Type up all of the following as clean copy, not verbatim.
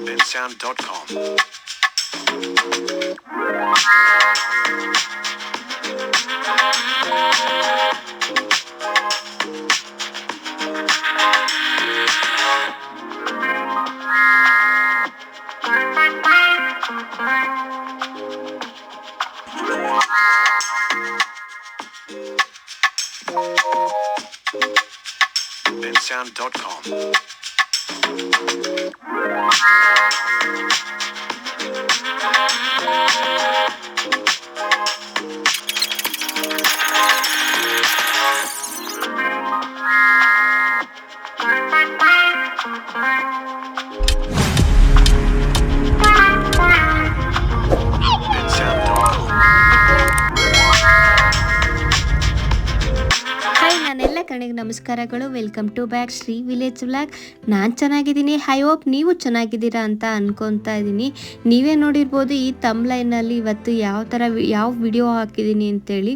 Bensound.com. Bensound.com. ನಾನೆಲ್ಲ ಕಡೆಗೆ ನಮಸ್ಕಾರಗಳು. Welcome to back Shri village vlog. ನಾನು ಚೆನ್ನಾಗಿದ್ದೀನಿ. ಐ ಹೋಪ್ ನೀವು ಚೆನ್ನಾಗಿದ್ದೀರಾ ಅಂತ ಅನ್ಕೊತಾ ಇದ್ದೀನಿ. ನೀವೇ ನೋಡಿರ್ಬೋದು ಈ ತಮ್ಲೈನಲ್ಲಿ ಇವತ್ತು ಯಾವ ವಿಡಿಯೋ ಹಾಕಿದ್ದೀನಿ ಅಂತೇಳಿ.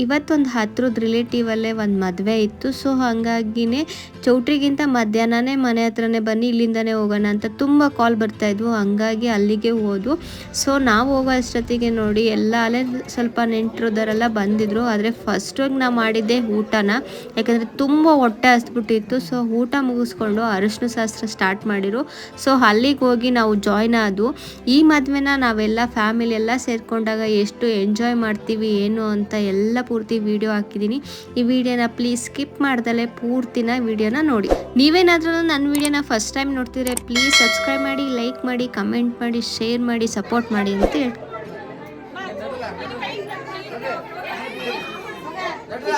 ಇವತ್ತೊಂದು ಹತ್ರದ ರಿಲೇಟಿವಲ್ಲೇ ಒಂದು ಮದುವೆ ಇತ್ತು. ಸೊ ಹಾಗಾಗಿನೇ ಚೌಟ್ರಿಗಿಂತ ಮಧ್ಯಾಹ್ನನೇ ಮನೆ ಹತ್ರನೇ ಬನ್ನಿ, ಇಲ್ಲಿಂದನೇ ಹೋಗೋಣ ಅಂತ ತುಂಬ ಕಾಲ್ ಬರ್ತಾಯಿದ್ವು. ಹಂಗಾಗಿ ಅಲ್ಲಿಗೆ ಹೋದ್ವು. ಸೊ ನಾವು ಹೋಗೋ ಅಷ್ಟೊತ್ತಿಗೆ ನೋಡಿ ಎಲ್ಲ ಅಲ್ಲೇ ಸ್ವಲ್ಪ ನೆಂಟರದರೆಲ್ಲ ಬಂದಿದ್ರು. ಆದರೆ ಫಸ್ಟಾಗಿ ನಾವು ಮಾಡಿದ್ದೆ ಊಟನ, ಯಾಕಂದರೆ ತುಂಬ ಹೊಟ್ಟೆ ಹಸ್ಬಿಟ್ಟಿತ್ತು. ಸೊ ಊಟ ಮುಗಿಸ್ಕೊಂಡು ಅರಿಶಿನ ಶಾಸ್ತ್ರ ಸ್ಟಾರ್ಟ್ ಮಾಡಿರು. ಸೊ ಅಲ್ಲಿಗೆ ಹೋಗಿ ನಾವು ಜಾಯ್ನ್ ಆದವು. ಈ ಮದುವೆನ ನಾವೆಲ್ಲ ಫ್ಯಾಮಿಲಿ ಎಲ್ಲ ಸೇರಿಕೊಂಡಾಗ ಎಷ್ಟು ಎಂಜಾಯ್ ಮಾಡ್ತೀವಿ ಏನು ಅಂತ ಎಲ್ಲ ಪೂರ್ತಿ ವಿಡಿಯೋ ಹಾಕಿದ್ದೀನಿ. ಈ ವಿಡಿಯೋನ ಪ್ಲೀಸ್ ಸ್ಕಿಪ್ ಮಾಡ್ದಲೇ ಪೂರ್ತಿನ ವಿಡಿಯೋನ ನೋಡಿ. ನೀವೇನಾದ್ರೂ ನನ್ನ ವಿಡಿಯೋನ ಫಸ್ಟ್ ಟೈಮ್ ನೋಡ್ತಿದ್ರೆ ಪ್ಲೀಸ್ ಸಬ್ಸ್ಕ್ರೈಬ್ ಮಾಡಿ, ಲೈಕ್ ಮಾಡಿ, ಕಮೆಂಟ್ ಮಾಡಿ, ಶೇರ್ ಮಾಡಿ, ಸಪೋರ್ಟ್ ಮಾಡಿ ಅಂತ ಹೇಳಿ.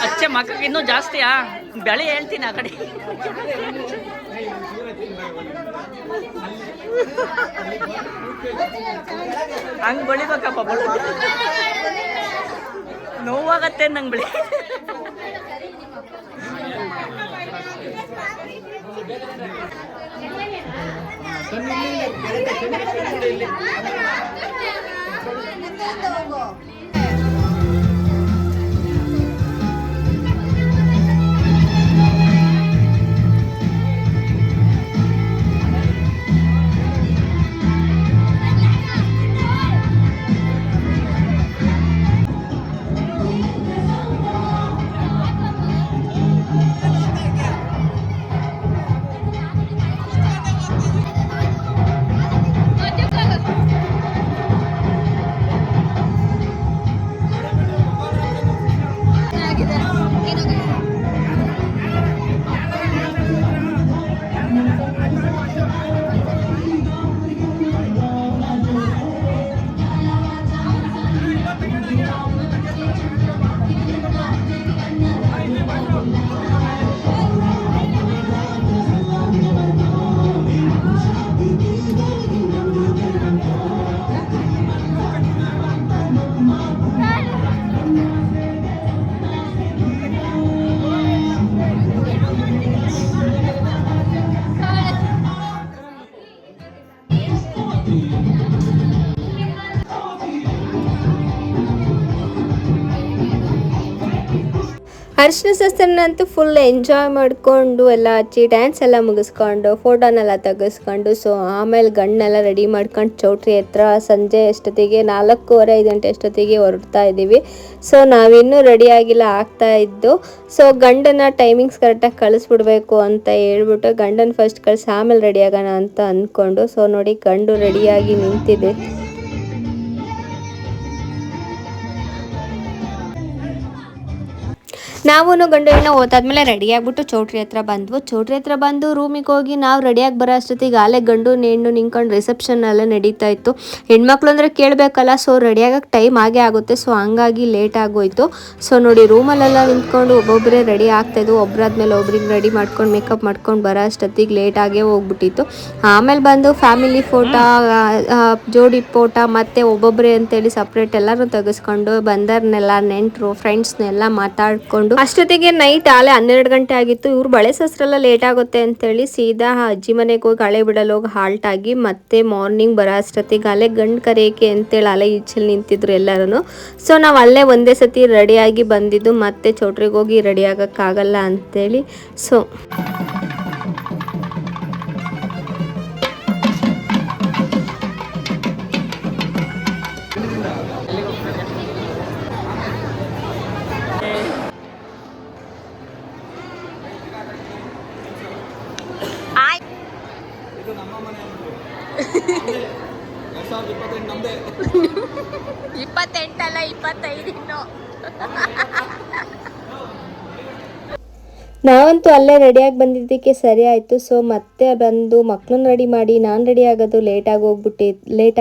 ಅಚ್ಚೆ ಮಕ್ಕಳಿಗೆ ಇನ್ನೂ ಜಾಸ್ತಿಯಾ ಬೆಳೆ ಹೇಳ್ತೀನಿ ಆ ಕಡೆ. ಹಂಗೆ ಬೆಳಿಬೇಕಪ್ಪ, ನೋವಾಗತ್ತೆ ನಂಗೆ ಬೆಳಿ. ಅರಿಶಿನ ಶಾಸ್ತ್ರನಂತೂ ಫುಲ್ ಎಂಜಾಯ್ ಮಾಡಿಕೊಂಡು ಎಲ್ಲ ಹಚ್ಚಿ ಡ್ಯಾನ್ಸ್ ಎಲ್ಲ ಮುಗಿಸ್ಕೊಂಡು ಫೋಟೋನೆಲ್ಲ ತೆಗೆಸ್ಕೊಂಡು ಸೊ ಆಮೇಲೆ ಗಂಡನ್ನೆಲ್ಲ ರೆಡಿ ಮಾಡ್ಕೊಂಡು ಚೌಟ್ರಿ ಹತ್ರ ಸಂಜೆ ಅಷ್ಟೊತ್ತಿಗೆ 4:30-5 ಗಂಟೆ ಅಷ್ಟೊತ್ತಿಗೆ ಹೊರಡ್ತಾ ಇದ್ದೀವಿ. ಸೊ ನಾವಿನ್ನೂ ರೆಡಿ ಆಗಿಲ್ಲ, ಆಗ್ತಾ ಇದ್ದು. ಸೊ ಗಂಡನ ಟೈಮಿಂಗ್ಸ್ ಕರೆಕ್ಟಾಗಿ ಕಳಿಸ್ಬಿಡ್ಬೇಕು ಅಂತ ಹೇಳ್ಬಿಟ್ಟು ಗಂಡನ ಫಸ್ಟ್ ಕಳಿಸಿ ಆಮೇಲೆ ರೆಡಿ ಆಗೋಣ ಅಂತ ಅಂದ್ಕೊಂಡು ಸೊ ನೋಡಿ ಗಂಡು ರೆಡಿಯಾಗಿ ನಿಂತಿದೆ. ನಾವು ಗಂಡು ಹೆಣ್ಣು ಓದಾದ್ಮೇಲೆ ರೆಡಿ ಆಗ್ಬಿಟ್ಟು ಚೌಟ್ರಿ ಹತ್ರ ಬಂದ್ವು. ಚೌಟ್ರಿ ಹತ್ರ ಬಂದು ರೂಮಿಗೆ ಹೋಗಿ ನಾವು ರೆಡಿಯಾಗಿ ಬರೋ ಅಷ್ಟೊತ್ತಿಗೆ ಆಲೆ ಗಂಡು ಹೆಣ್ಣು ನಿಂತ್ಕೊಂಡು ರಿಸೆಪ್ಷನ್ ಎಲ್ಲ ನಡೀತಾ ಇತ್ತು. ಹೆಣ್ಮಕ್ಳು ಅಂದರೆ ಕೇಳಬೇಕಲ್ಲ, ಸೊ ರೆಡಿಯಾಗಕ್ಕೆ ಟೈಮ್ ಆಗೇ ಆಗುತ್ತೆ. ಸೊ ಹಂಗಾಗಿ ಲೇಟ್ ಆಗೋಯ್ತು. ಸೊ ನೋಡಿ ರೂಮಲ್ಲೆಲ್ಲ ನಿಂತ್ಕೊಂಡು ಒಬ್ಬೊಬ್ಬರೇ ರೆಡಿ ಆಗ್ತಾಯಿದ್ವು. ಒಬ್ಬರಾದ್ಮೇಲೆ ಒಬ್ರಿಗೆ ರೆಡಿ ಮಾಡ್ಕೊಂಡು ಮೇಕಪ್ ಮಾಡ್ಕೊಂಡು ಬರೋ ಅಷ್ಟೊತ್ತಿಗೆ ಲೇಟ್ ಆಗೇ ಹೋಗ್ಬಿಟ್ಟಿತ್ತು. ಆಮೇಲೆ ಬಂದು ಫ್ಯಾಮಿಲಿ ಫೋಟೋ, ಜೋಡಿ ಫೋಟೋ ಮತ್ತು ಒಬ್ಬೊಬ್ಬರೇ ಅಂತೇಳಿ ಸಪ್ರೇಟ್ ಎಲ್ಲರೂ ತೆಗೆಸ್ಕೊಂಡು ಬಂದವ್ರನ್ನೆಲ್ಲ ನೆಂಟರು ಫ್ರೆಂಡ್ಸ್ನೆಲ್ಲ ಮಾತಾಡಿಕೊಂಡು ಮುಗಿಸ್ಕೊಂಡು ಅಷ್ಟೊತ್ತಿಗೆ ನೈಟ್ ಆಲೆ 12 ಗಂಟೆ ಆಗಿತ್ತು. ಇವ್ರು ಬಳೆ ಶಾಸ್ತ್ರ ಲೇಟ್ ಆಗುತ್ತೆ ಅಂತೇಳಿ ಸೀದಾ ಅಜ್ಜಿ ಮನೆಗೆ ಹೋಗಿ ಹಳೆ ಬಿಡಲು ಹೋಗಿ ಹಾಲ್ಟ್ ಆಗಿ ಮತ್ತೆ ಮಾರ್ನಿಂಗ್ ಬರೋ ಅಷ್ಟೊತ್ತಿಗೆ ಅಲ್ಲೇ ಗಂಡು ಕರೆಯಕ್ಕೆ ಅಂತೇಳಿ ಅಲ್ಲೇ ಈಚಲ್ಲಿ ನಿಂತಿದ್ರು ಎಲ್ಲರೂ. ಸೊ ನಾವು ಅಲ್ಲೇ ಒಂದೇ ಸತಿ ರೆಡಿಯಾಗಿ ಬಂದಿದ್ದು, ಮತ್ತೆ ಚೌಟ್ರಿಗೆ ಹೋಗಿ ರೆಡಿ ಆಗೋಕ್ಕಾಗಲ್ಲ ಅಂತೇಳಿ. ಸೊ ಅಲ್ಲ 25 ಇನ್ನು. ನಾವಂತೂ ಅಲ್ಲೇ ರೆಡಿಯಾಗಿ ಬಂದಿದ್ದಕ್ಕೆ ಸರಿ ಆಯಿತು. ಸೊ ಮತ್ತೆ ಬಂದು ಮಕ್ಕಳನ್ನ ರೆಡಿ ಮಾಡಿ ನಾನು ರೆಡಿ ಆಗೋದು ಲೇಟ್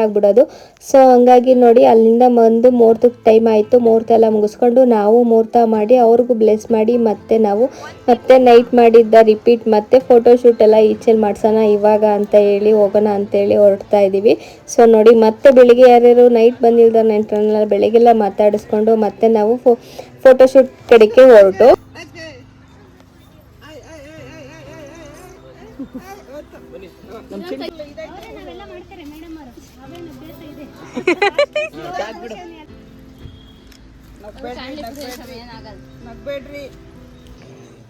ಆಗಿಬಿಡೋದು. ಸೊ ಹಂಗಾಗಿ ನೋಡಿ ಅಲ್ಲಿಂದ ಬಂದು ಮುಹೂರ್ತಕ್ಕೆ ಟೈಮ್ ಆಯಿತು. ಮುಹೂರ್ತ ಎಲ್ಲ ಮುಗಿಸ್ಕೊಂಡು ನಾವು ಮುಹೂರ್ತ ಮಾಡಿ ಅವ್ರಿಗೂ ಬ್ಲೆಸ್ ಮಾಡಿ ಮತ್ತೆ ನಾವು ಮತ್ತೆ ನೈಟ್ ಮಾಡಿದ್ದ ರಿಪೀಟ್ ಮತ್ತೆ ಫೋಟೋಶೂಟ್ ಎಲ್ಲ ಈಚೆಲ್ಲಿ ಮಾಡ್ಸೋಣ ಇವಾಗ ಅಂತ ಹೇಳಿ ಹೋಗೋಣ ಅಂತೇಳಿ ಹೊರಡ್ತಾ ಇದ್ದೀವಿ. ಸೊ ನೋಡಿ ಮತ್ತೆ ಬೆಳಿಗ್ಗೆ ಯಾರ್ಯಾರು ನೈಟ್ ಬಂದಿಲ್ದ ನೆಂಟರನ್ನೆಲ್ಲ ಬೆಳಿಗ್ಗೆಲ್ಲ ಮಾತಾಡಿಸ್ಕೊಂಡು ಮತ್ತೆ ನಾವು ಫೋಟೋಶೂಟ್ ಕಡೆಗೆ ಹೊರಟು.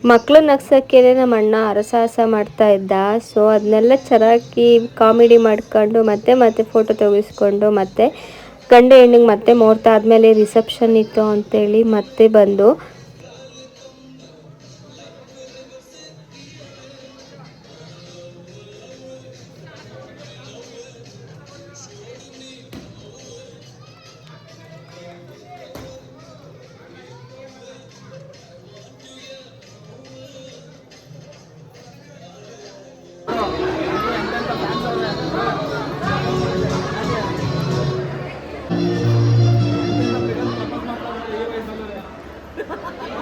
ಮಕ್ಕಳು ನಗ್ಸಕ್ಕೆ ನಮ್ಮ ಅಣ್ಣ ಅರಸಾಹಸ ಮಾಡ್ತಾ ಇದ್ದ. ಸೊ ಅದನ್ನೆಲ್ಲ ಚೆನ್ನಾಗಿ ಕಾಮಿಡಿ ಮಾಡ್ಕೊಂಡು ಮತ್ತೆ ಫೋಟೋ ತೆಗೆಸ್ಕೊಂಡು ಮತ್ತೆ ಗಂಡು ಹೆಣ್ಣಿಗೆ ಮತ್ತೆ ಮುಹೂರ್ತ ಆದಮೇಲೆ ರಿಸೆಪ್ಷನ್ ಇತ್ತು ಅಂತೇಳಿ ಮತ್ತೆ ಬಂದು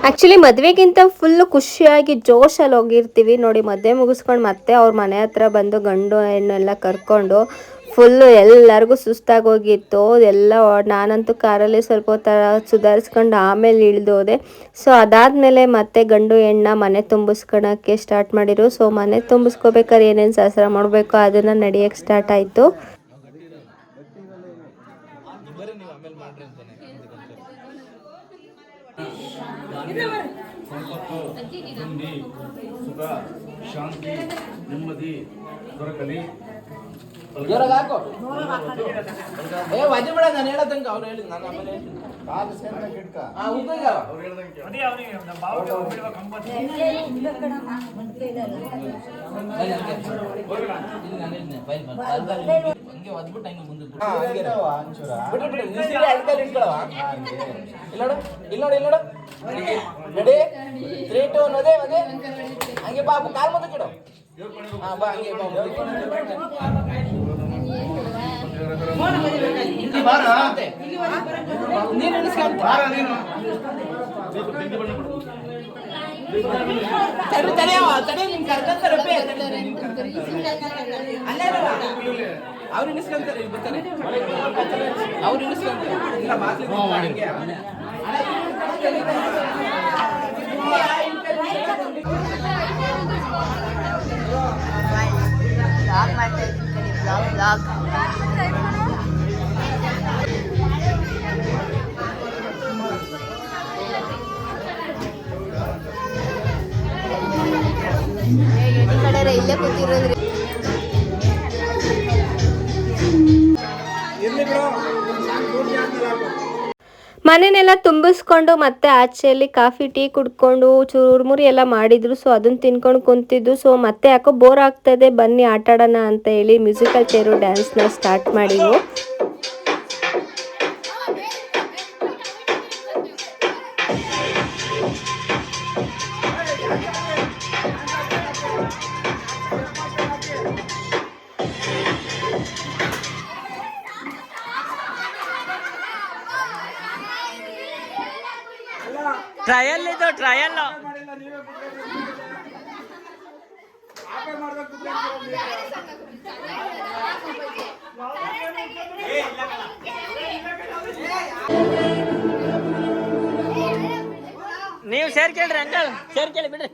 ಆ್ಯಕ್ಚುಲಿ ಮದುವೆಗಿಂತ ಫುಲ್ಲು ಖುಷಿಯಾಗಿ ಜೋಶಲ್ಲಿ ಹೋಗಿರ್ತೀವಿ ನೋಡಿ. ಮದುವೆ ಮುಗಿಸ್ಕೊಂಡು ಮತ್ತೆ ಅವ್ರ ಮನೆ ಹತ್ರ ಬಂದು ಗಂಡು ಹೆಣ್ಣೆಲ್ಲ ಕರ್ಕೊಂಡು ಫುಲ್ಲು ಎಲ್ಲರಿಗೂ ಸುಸ್ತಾಗಿ ಹೋಗಿತ್ತು ಎಲ್ಲ. ನಾನಂತೂ ಕಾರಲ್ಲಿ ಸ್ವಲ್ಪ ಹೊತ್ತು ಸುಧಾರಿಸ್ಕೊಂಡು ಆಮೇಲೆ ಇಳಿದೋದೆ. ಸೊ ಅದಾದಮೇಲೆ ಮತ್ತೆ ಗಂಡು ಹೆಣ್ಣ ಮನೆ ತುಂಬಿಸ್ಕೊಳಕ್ಕೆ ಸ್ಟಾರ್ಟ್ ಮಾಡಿರು. ಸೊ ಮನೆ ತುಂಬಿಸ್ಕೋಬೇಕಾದ್ರೆ ಏನೇನು ಶಾಸ್ತ್ರ ಮಾಡಬೇಕು ಅದನ್ನು ನಡೆಯೋಕ್ಕೆ ಸ್ಟಾರ್ಟ್ ಆಯಿತು. ಸುಖ ಶಾಂತಿ ನೆಮ್ಮದಿ ದೊರಕಲಿ. ಹಂಗೆ ಬಾಬು ಕಾಲ್ ಮುಂದೆ ಕಿಡು. ಅವ್ರು ಇಳಿಸ್ಕೊಂತಾರೆ ಬರ್ತಾರೆ, ಅವ್ರು ಇಳಿಸ್ಕೊಂತಾರೆ. ಇಲ್ಲೇ ಕೂತಿರೋದ್ರಿ. ಮನೆನೆಲ್ಲ ತುಂಬಿಸ್ಕೊಂಡು ಮತ್ತೆ ಆಚೆಯಲ್ಲಿ ಕಾಫಿ ಟೀ ಕುಡ್ಕೊಂಡು ಚೂರ್ಮುರಿ ಎಲ್ಲ ಮಾಡಿದ್ರು. ಸೊ ಅದನ್ನ ತಿನ್ಕೊಂಡು ಕುಂತಿದ್ದು. ಸೊ ಮತ್ತೆ ಯಾಕೋ ಬೋರ್ ಆಗ್ತದೆ, ಬನ್ನಿ ಆಟಾಡೋಣ ಅಂತ ಹೇಳಿ ಮ್ಯೂಸಿಕಲ್ ಚೇರು ಡ್ಯಾನ್ಸ್ನ ಸ್ಟಾರ್ಟ್ ಮಾಡಿದ್ವು. ಟ್ರಯಲ್ ಇದು ಟ್ರಯಲ್. ನೀವು ಸೇರಿ ಸೇರ್ ಕೇಳ್ರಿ ಅಂಕಲ್, ಸೇರ್ ಕೇಳಿ ಬಿಡ್ರಿ.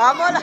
ಆಮೋಲ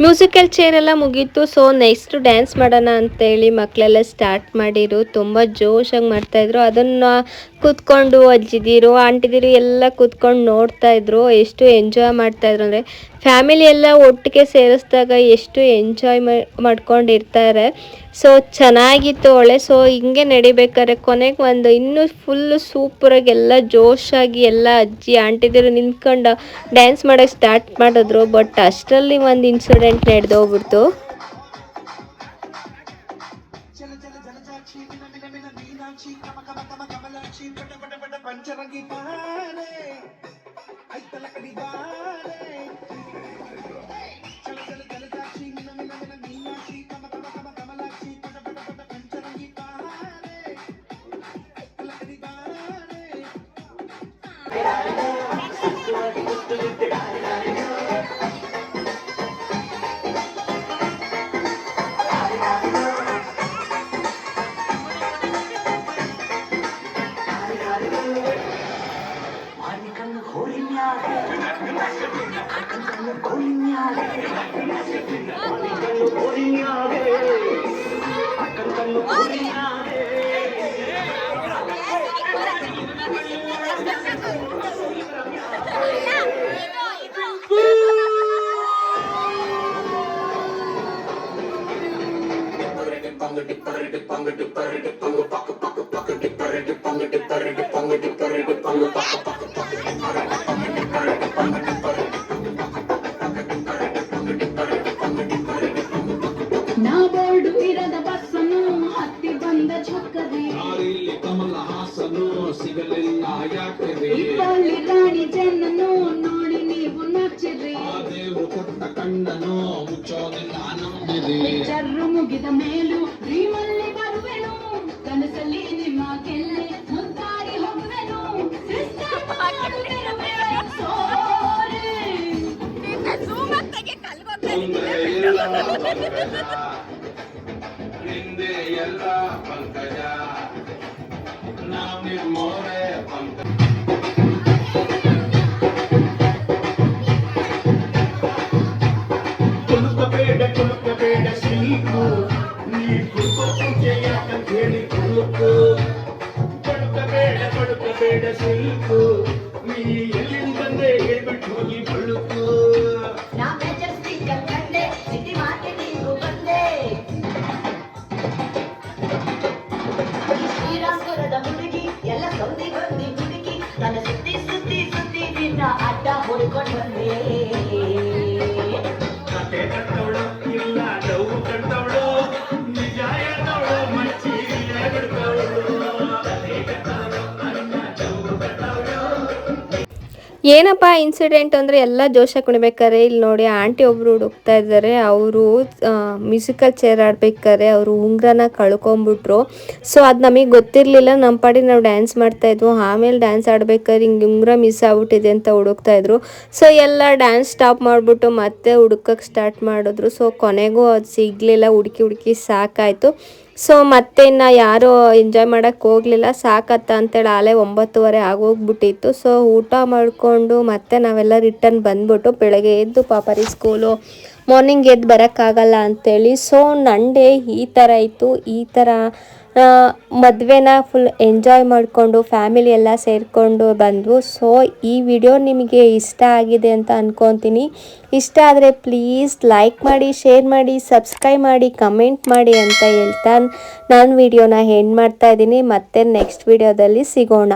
ಮ್ಯೂಸಿಕಲ್ ಚೇರ್ ಎಲ್ಲ ಮುಗೀತು. ಸೊ ನೆಕ್ಸ್ಟ್ ಡ್ಯಾನ್ಸ್ ಮಾಡೋಣ ಅಂತೇಳಿ ಮಕ್ಕಳೆಲ್ಲ ಸ್ಟಾರ್ಟ್ ಮಾಡಿರು. ತುಂಬ ಜೋಶಾಗಿ ಮಾಡ್ತಾಯಿದ್ರು. ಅದನ್ನು ಕೂತ್ಕೊಂಡು ಅಜ್ಜಿದಿರು ಆಂಟಿದಿರು ಎಲ್ಲ ಕೂತ್ಕೊಂಡು ನೋಡ್ತಾಯಿದ್ರು. ಎಷ್ಟು ಎಂಜಾಯ್ ಮಾಡ್ತಾಯಿದ್ರು ಅಂದರೆ ಫ್ಯಾಮಿಲಿ ಎಲ್ಲ ಒಟ್ಟಿಗೆ ಸೇರಿಸಿದಾಗ ಎಷ್ಟು ಎಂಜಾಯ್ ಮಾಡ್ಕೊಂಡಿರ್ತಾರೆ. ಸೊ ಚೆನ್ನಾಗಿತ್ತು ಒಳ್ಳೆ. ಸೊ ಹಿಂಗೆ ನಡಿಬೇಕಾದ್ರೆ ಕೊನೆಗೆ ಒಂದು ಇನ್ನೂ ಫುಲ್ಲು ಸೂಪರಾಗಿ ಎಲ್ಲ ಜೋಶಾಗಿ ಎಲ್ಲ ಅಜ್ಜಿ ಆಂಟಿದಿರು ನಿಂತ್ಕೊಂಡು ಡ್ಯಾನ್ಸ್ ಮಾಡೋಕ್ಕೆ ಸ್ಟಾರ್ಟ್ ಮಾಡಿದ್ರು. ಬಟ್ ಅಷ್ಟರಲ್ಲಿ ಒಂದು ಇನ್ಸಿಡೆಂಟ್ ನಡೆದೋಗ್ಬಿಡ್ತು. ನಾ ಬೋರ್ಡು ಇರದ ಬಸ್ಸನು ಹತ್ತಿ ಬಂದ ಛಕ್ಕದೆ ಕಮಲ ಹಾಸನು ಸಿಗಲಿಲ್ಲ ಯಾಕೆ ಇಬ್ಬಳ್ಳಿ ರಾಣಿ ಜನನು ನೋಡಿ ನೀವು ನಾಚಿರಿ ದೇವರು ಕೊಟ್ಟ ಕಣ್ಣನು ಮುಚ್ಚೋದಿಲ್ಲ ನಂಬಿರಿ ಜರ್ರು ಮುಗಿದ ಮೇಲೂ ಡ್ರೀಮಲ್ಲಿ ಬರುವೆನು ಕನಸಲ್ಲಿ ನಿಮ್ಮ ಕೆಲ್ಲೆ ಮುದ್ದಾಡಿ ಹೋಗುವೆನು ಹಿಂದೆ ಎಲ್ಲ ಪಂಕಜ ನಾವು ಮೋರೆ ಪಂಕಜ ಕುಲುಕಬೇಡ ಶ್ರೀಕು ನೀ ಕುಲುಕ ಪೂಜೆ ಯಾಕಂತ ಹೇಳಿ ಕುಳುಕು ಬಡುಕಬೇಡ ಸಿಲ್ಕು ನೀ ಎಲ್ಲಿಂದ ಬಂದೆ ಹೇಳ್ಬಿಟ್ಟು ಹೋಗಿ ಬಳುಕು ನಾ ಮೆಜೆಸ್ಟಿಕ್ ಕಂಡೆ ಸಿಟಿ ಮಾರ್ಕೆಟಿಂಗು ಬಂದೆ ಶ್ರೀರಾಮಪುರದ ಹುಡುಗಿ ಎಲ್ಲ ಸೌದಿ ಬಂದಿ ಹುಡುಗಿ ನನ್ನ ಸುತ್ತಿ ಸುತ್ತಿ ಸುತ್ತಿ ನಿನ್ನ ಅಡ್ಡ ಹೊಡ್ಕೊಂಡು ಬಂದೆ ಕತೆ ಕಟ್ಟವಳು ಇಲ್ಲ ನೋವು ಕಟ್ಟವಳು ನಿಜ ಹೇಳ್ತವಳು ಮಚ್ಚಿ ಬಿಡ್ತವಳು ಕತೆ ಕಟ್ಟವಳು ಅನ್ನ ನೋವು ಕಟ್ಟವಳು. ಏನಪ್ಪ ಇನ್ಸಿಡೆಂಟ್ ಅಂದರೆ ಎಲ್ಲ ಜೋಶ ಕುಣಿಬೇಕಾರೆ ಇಲ್ಲಿ ನೋಡಿ ಆಂಟಿ ಒಬ್ಬರು ಹುಡುಕ್ತಾ ಇದ್ದಾರೆ. ಅವರು ಮ್ಯೂಸಿಕಲ್ ಚೇರ್ ಆಡ್ಬೇಕಾರೆ ಅವರು ಉಂಗ್ರನ ಕಳ್ಕೊಂಬಿಟ್ರು. ಸೊ ಅದು ನಮಗೆ ಗೊತ್ತಿರಲಿಲ್ಲ, ನಮ್ಮ ಪಾಡಿ ನಾವು ಡ್ಯಾನ್ಸ್ ಮಾಡ್ತಾಯಿದ್ವು. ಆಮೇಲೆ ಡ್ಯಾನ್ಸ್ ಆಡ್ಬೇಕಾದ್ರೆ ಹಿಂಗೆ ಉಂಗ್ರ ಮಿಸ್ ಆಗ್ಬಿಟ್ಟಿದೆ ಅಂತ ಹುಡುಕ್ತಾಯಿದ್ರು. ಸೊ ಎಲ್ಲ ಡ್ಯಾನ್ಸ್ ಸ್ಟಾಪ್ ಮಾಡಿಬಿಟ್ಟು ಮತ್ತೆ ಹುಡುಕಕ್ಕೆ ಸ್ಟಾರ್ಟ್ ಮಾಡಿದ್ರು. ಸೊ ಕೊನೆಗೂ ಅದು ಸಿಗಲಿಲ್ಲ, ಹುಡುಕಿ ಸಾಕಾಯಿತು. ಸೊ ಮತ್ತೆ ಇನ್ನು ಯಾರೂ ಎಂಜಾಯ್ ಮಾಡೋಕ್ಕೆ ಹೋಗಲಿಲ್ಲ, ಸಾಕತ್ತ ಅಂತೇಳಿ ಆಲೇ 9:30 ಆಗೋಗ್ಬಿಟ್ಟಿತ್ತು. ಸೊ ಊಟ ಮಾಡಿಕೊಂಡು ಮತ್ತೆ ನಾವೆಲ್ಲ ರಿಟರ್ನ್ ಬಂದ್ಬಿಟ್ಟು ಬೆಳಗ್ಗೆ ಎದ್ದು ಪಾಪರಿ ಸ್ಕೂಲು ಮಾರ್ನಿಂಗ್ ಎದ್ದು ಬರೋಕ್ಕಾಗಲ್ಲ ಅಂಥೇಳಿ. ಸೊ ನನ್ನ ಈ ಥರ ಇತ್ತು. ಈ ಥರ ಮದುವೆನ ಫುಲ್ ಎಂಜಾಯ್ ಮಾಡಿಕೊಂಡು ಫ್ಯಾಮಿಲಿ ಎಲ್ಲ ಸೇರಿಕೊಂಡು ಬಂದ್ವು. ಸೊ ಈ ವಿಡಿಯೋ ನಿಮಗೆ ಇಷ್ಟ ಆಗಿದೆ ಅಂತ ಅಂದ್ಕೊತೀನಿ. ಇಷ್ಟ ಆದರೆ ಪ್ಲೀಸ್ ಲೈಕ್ ಮಾಡಿ, ಶೇರ್ ಮಾಡಿ, ಸಬ್ಸ್ಕ್ರೈಬ್ ಮಾಡಿ, ಕಮೆಂಟ್ ಮಾಡಿ ಅಂತ ಹೇಳ್ತಾ ನಾನು ವಿಡಿಯೋನ ಎಂಡ್ ಮಾಡ್ತಾಯಿದ್ದೀನಿ. ಮತ್ತೆ ನೆಕ್ಸ್ಟ್ ವಿಡಿಯೋದಲ್ಲಿ ಸಿಗೋಣ.